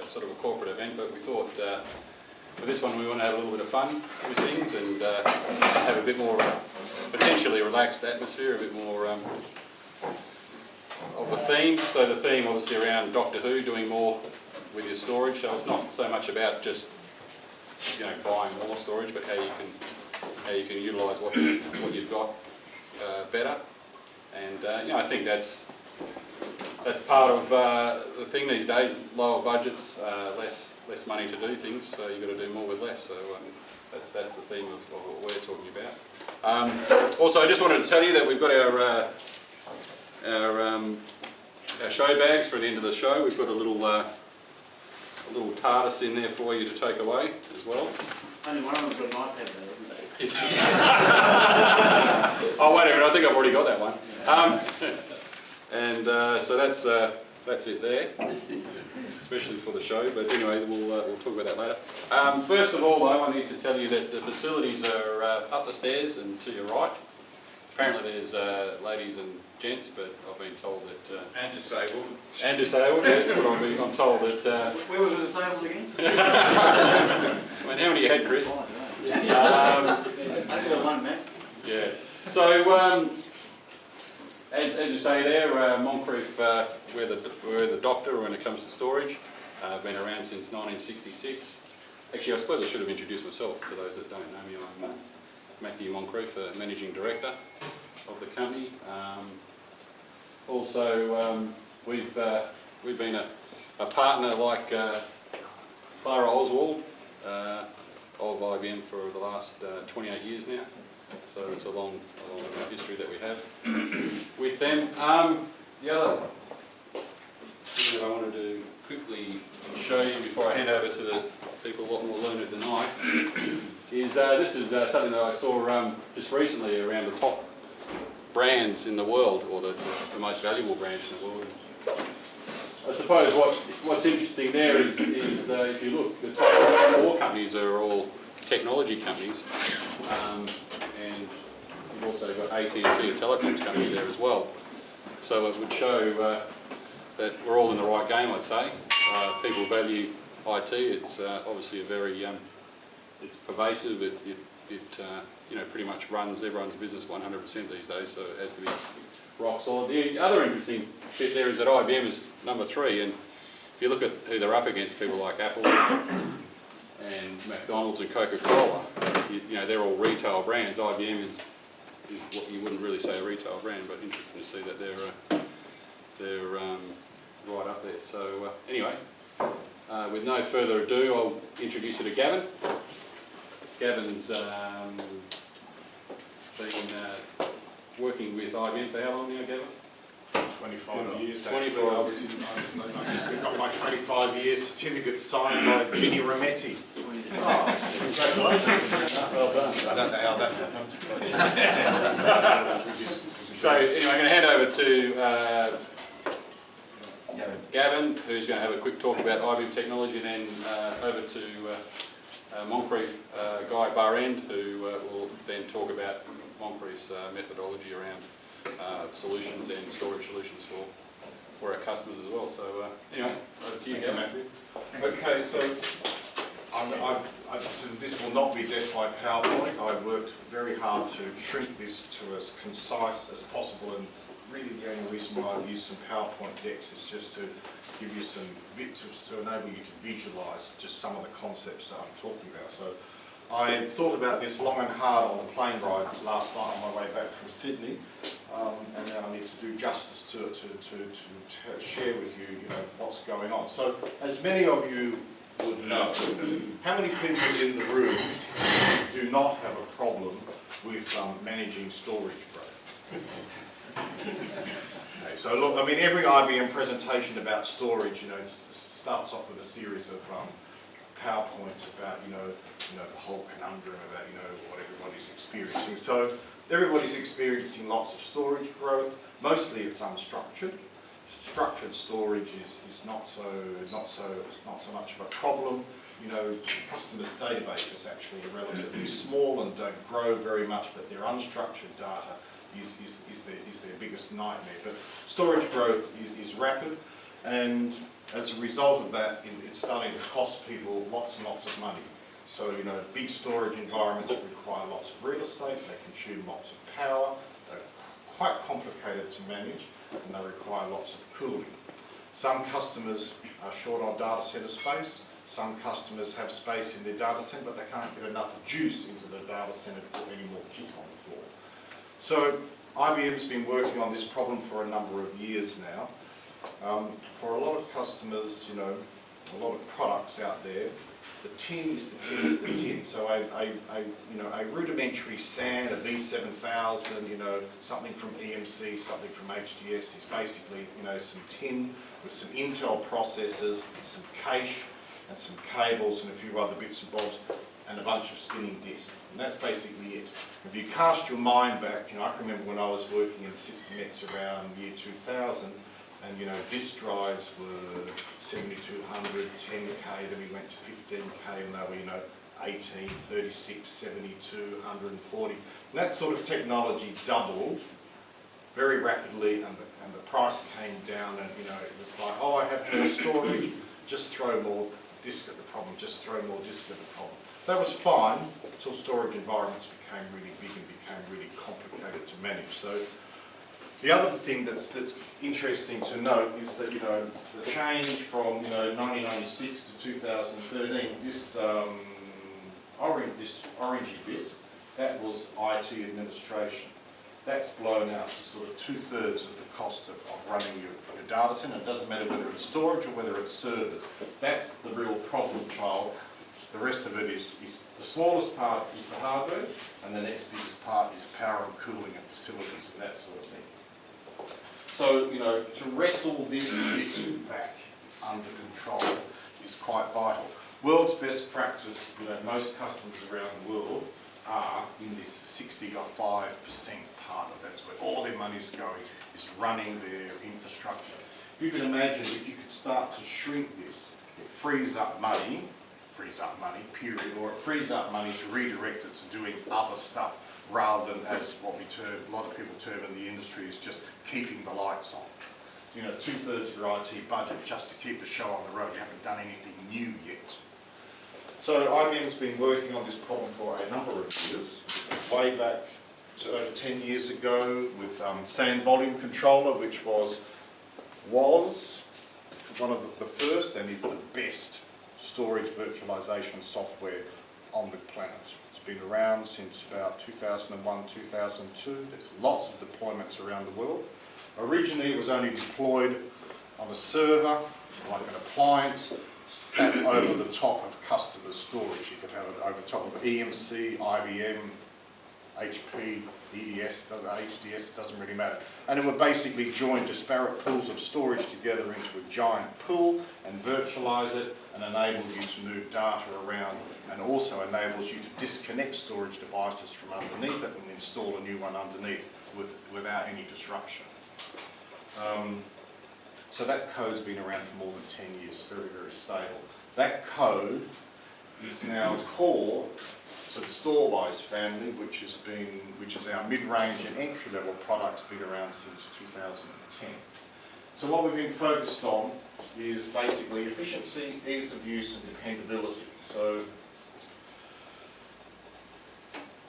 a sort of a corporate event, but we thought for this one we want to have a little bit of fun with things and have a bit more potentially relaxed atmosphere, a bit more of a theme. So the theme obviously around Doctor Who, doing more with your storage. So it's not so much about just buying more storage, but how you can utilise what you've got better. And I think that's part of the thing these days. Lower budgets, less money to do things, so you've got to do more with less. So that's the theme of what we're talking about. Also, I just wanted to tell you that we've got our show bags for the end of the show. We've got a little TARDIS in there for you to take away as well. Only one of them's got an iPad though, isn't it? Oh, wait a minute, I think I've already got that one. So that's it there, especially for the show. But anyway, we'll talk about that later. First of all, though, I need to tell you that the facilities are up the stairs and to your right. Apparently there's ladies and gents, but I've been told that... and disabled. And disabled, yes, but I'm told that... Where was the disabled again? I mean, how many you had, Chris? I don't know. I've got one, Matt. Yeah. So, as you say there, Moncrieff, we're the doctor when it comes to storage. I've been around since 1966. Actually, I suppose I should have introduced myself to those that don't know me. I'm Matthew Moncrieff, Managing Director of the company. Also, we've been a partner like Clara Oswald of IBM for the last 28 years now. So it's a long history that we have with them. The other thing that I wanted to quickly show you before I hand over to the people a lot more learned than I is this is something that I saw just recently around the top brands in the world, or the most valuable brands in the world. I suppose what's interesting there is if you look, the top 4 companies are all technology companies, and you've also got AT&T, a telecoms company, there as well. So it would show that we're all in the right game, I'd say. People value IT. It's obviously a very it's pervasive. It pretty much runs everyone's business 100% these days. So it has to be rock solid. The other interesting bit there is that IBM is number 3, and if you look at who they're up against, people like Apple and McDonald's and Coca-Cola, they're all retail brands. IBM is what you wouldn't really say a retail brand, but interesting to see that they're right up there. So anyway, with no further ado, I'll introduce you to Gavin. Gavin's been working with IBM for how long now, Gavin? 25 years. 25. Obviously, I just got my 25 years certificate signed by Ginny Rometty. Congratulations. Well done. I don't know how that happened. So anyway, I'm going to hand over to Gavin, who's going to have a quick talk about IBM technology, and then over to Moncrieff Guy Barend, who will then talk about Moncrieff's methodology around solutions and storage solutions for our customers as well. So anyway, over to you, Gavin. Matthew. Okay, so this will not be death by PowerPoint. I worked very hard to shrink this to as concise as possible, and really the only reason why I've used some PowerPoint decks is just to give you some to enable you to visualise just some of the concepts that I'm talking about. So I thought about this long and hard on the plane ride last night on my way back from Sydney, and now I need to do justice to share with you, what's going on. So, as many of you would know, how many people in the room do not have a problem with managing storage growth? Okay, so look, I mean, every IBM presentation about storage, starts off with a series of PowerPoints about, the whole conundrum about, what everybody's experiencing. So everybody's experiencing lots of storage growth. Mostly it's unstructured. Structured storage is not so much of a problem. Customers' databases actually are relatively small and don't grow very much, but their unstructured data is their biggest nightmare. But storage growth is rapid, and As a result of that, it's starting to cost people lots and lots of money. So, you know, big storage environments require lots of real estate, they consume lots of power, they're quite complicated to manage, and they require lots of cooling. Some customers are short on data centre space, some customers have space in their data centre, but they can't get enough juice into the data centre to put any more kit on the floor. So IBM's been working on this problem for a number of years now. For a lot of customers, you know, a lot of products out there, the tin is the tin is the tin. So a rudimentary SAN, a V7000, you know, something from EMC, something from HDS is basically, you know, some tin with some Intel processors, some cache and some cables and a few other bits and bobs and a bunch of spinning disks. And that's basically it. If you cast your mind back, you know, I can remember when I was working in System X around year 2000, and you know, disk drives were 7200, 10K, then we went to 15K, and they were, you know, 18, 36, 72, 140. And that sort of technology doubled very rapidly, and the price came down, and you know, it was like, oh, I have more storage, just throw more disk at the problem, just throw more disk at the problem. That was fine until storage environments became really big and became really complicated to manage. So the other thing that's interesting to note is that, you know, the change from, you know, 1996 to 2013, this orangey bit, that was IT administration. That's blown out to sort of 2/3 of the cost of running your data centre. It doesn't matter whether it's storage or whether it's servers. That's the real problem child. The rest of it is the smallest part is the hardware, and the next biggest part is power and cooling and facilities and that sort of thing. So, you know, to wrestle this bit back under control is quite vital. World's best practice, you know, most customers around the world are in this 65% part of that's where all their money's going, is running their infrastructure. You can imagine if you could start to shrink this, it frees up money, period, or it frees up money to redirect it to doing other stuff rather than as what we term, a lot of people term in the industry is just keeping the lights on. You know, 2/3 of your IT budget just to keep the show on the road. You haven't done anything new yet. So IBM's been working on this problem for a number of years, way back to over 10 years ago with SAN volume controller, which was one of the first and is the best storage virtualization software on the planet. It's been around since about 2001, 2002. There's lots of deployments around the world. Originally it was only deployed on a server, like an appliance, sat over the top of customer storage. You could have it over top of EMC, IBM, HP, EDS, HDS, doesn't really matter. And it would basically join disparate pools of storage together into a giant pool and virtualize it and enable you to move data around, and also enables you to disconnect storage devices from underneath it and install a new one underneath without any disruption. So that code's been around for more than 10 years, very, very stable. That code is now core to the Storwize family, which is our mid-range and entry-level products, been around since 2010. So what we've been focused on is basically efficiency, ease of use and dependability. So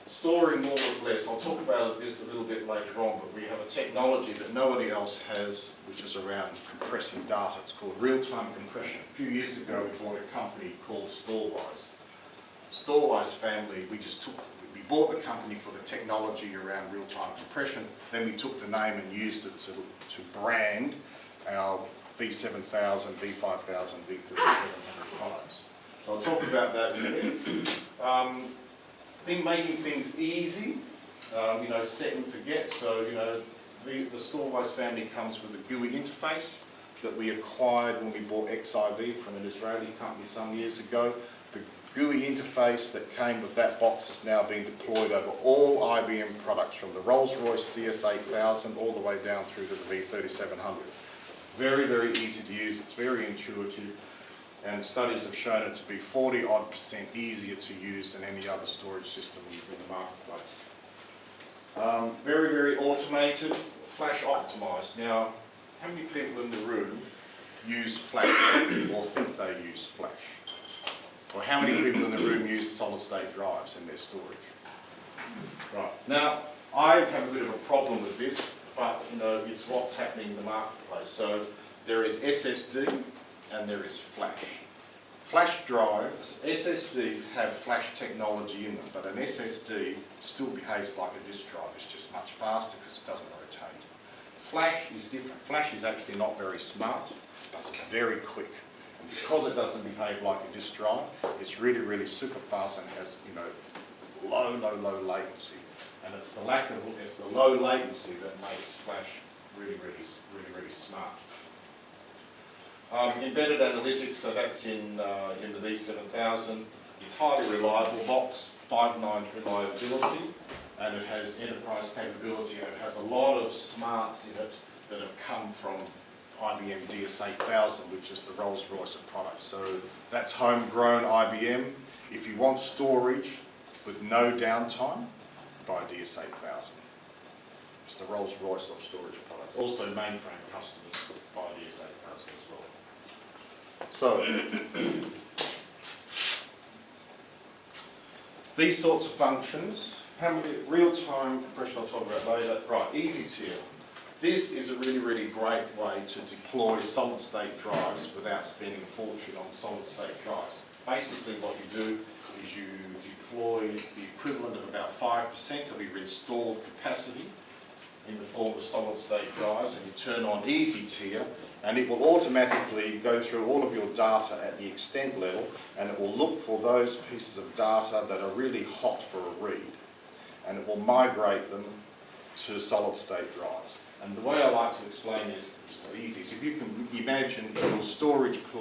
storing more with less, I'll talk about this a little bit later on, but we have a technology that nobody else has, which is around compressing data. It's called real-time compression. A few years ago we bought a company called Storwize. Storwize family, we bought the company for the technology around real-time compression, then we took the name and used it to brand our V7000, V5000, V3700 products. So I'll talk about that in a minute. Making things easy, you know, set and forget. So, you know, the Storwize family comes with a GUI interface that we acquired when we bought XIV from an Israeli company some years ago. The GUI interface that came with that box is now being deployed over all IBM products, from the Rolls-Royce DS8000 all the way down through to the V3700. It's very, very easy to use, it's very intuitive, and studies have shown it to be 40-odd% easier to use than any other storage system in the marketplace. Very, very automated, flash optimized. Now, how many people in the room use flash or think they use flash? Or how many people in the room use solid state drives in their storage? Right, now I have a bit of a problem with this, but you know, it's what's happening in the marketplace. So there is SSD and there is flash. Flash drives, SSDs have flash technology in them, but an SSD still behaves like a disk drive. It's just much faster because it doesn't rotate. Flash is different. Flash is actually not very smart, but it's very quick. And because it doesn't behave like a disk drive, it's really, really super fast and has, you know, low latency. And it's the low latency that makes flash really smart. Embedded analytics, so that's in the V7000. It's highly reliable box, 5 nines reliability, and it has enterprise capability, and it has a lot of smarts in it that have come from IBM DS8000, which is the Rolls-Royce of products. So that's homegrown IBM. If you want storage with no downtime, buy DS8000. It's the Rolls-Royce of storage products. Also mainframe customers buy DS8000 as well. So, these sorts of functions, how many real-time compression I'll talk about later. Right, easy tier. This is a really great way to deploy solid-state drives without spending a fortune on solid-state drives. Basically what you do is you deploy the equivalent of about 5% of your installed capacity in the form of solid-state drives, and you turn on easy tier, and it will automatically go through all of your data at the extent level, and it will look for those pieces of data that are really hot for a read, and it will migrate them to solid-state drives. And the way I like to explain this, which is easy, is if you can imagine your storage pool